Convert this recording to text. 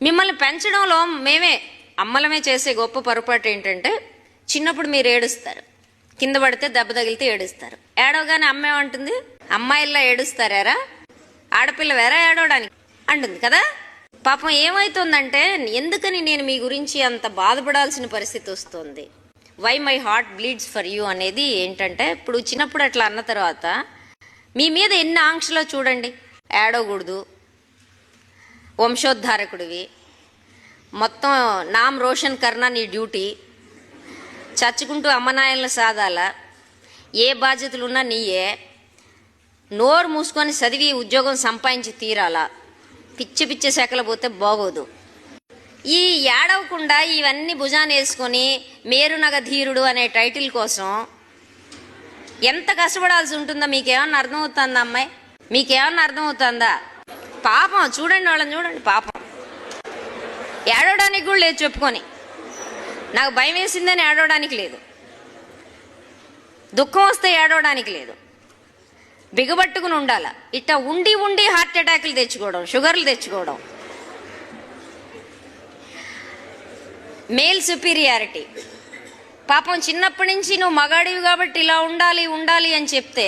మిమ్మల్ని పెంచడంలో మేమే అమ్మలమే చేసే గొప్ప పొరపాటు ఏంటంటే, చిన్నప్పుడు మీరు ఏడుస్తారు, కింద పడితే దెబ్బ తగిలితే ఏడుస్తారు. ఏడవగానే అమ్మ ఏమంటుంది? అమ్మాయిల్లా ఏడుస్తారా, ఆడపిల్ల వేరా ఏడవడానికి అంటుంది కదా. పాపం ఏమవుతుందంటే, ఎందుకని నేను మీ గురించి అంత బాధపడాల్సిన పరిస్థితి వస్తుంది, why my heart bleeds for you అనేది ఏంటంటే, ఇప్పుడు చిన్నప్పుడు అట్లా అన్న తర్వాత మీ మీద ఎన్ని ఆంక్షలో చూడండి. ఏడవకూడదు, వంశోద్ధారకుడివి, మొత్తం నామ్ రోషన్ కర్నా నీ డ్యూటీ, చచ్చుకుంటూ అమ్మనాయలను సాదాలా, ఏ బాధ్యతలున్నా నీయే, నోరు మూసుకొని చదివి ఉద్యోగం సంపాదించి తీరాలా, పిచ్చి పిచ్చి శాఖలు పోతే బాగోదు. ఈ ఏడవకుండా ఇవన్నీ భుజాన్ని వేసుకొని మేరునగ ధీరుడు అనే టైటిల్ కోసం ఎంత కష్టపడాల్సి ఉంటుందో మీకేమన్నా అర్థమవుతుందా అమ్మాయి? మీకేమన్నా అర్థమవుతుందా? పాపం చూడండి, వాళ్ళని చూడండి, పాపం ఏడవడానికి కూడా లేదు. చెప్పుకొని నాకు భయం వేసిందని ఏడవడానికి లేదు, దుఃఖం వస్తే ఏడవడానికి లేదు, బిగబట్టుకుని ఉండాల. ఇట్లా ఉండి ఉండి హార్ట్ అటాక్లు తెచ్చుకోవడం, షుగర్లు తెచ్చుకోవడం, మేల్ సుపీరియారిటీ. పాపం చిన్నప్పటి నుంచి నువ్వు మగాడివి కాబట్టి ఇలా ఉండాలి ఉండాలి అని చెప్తే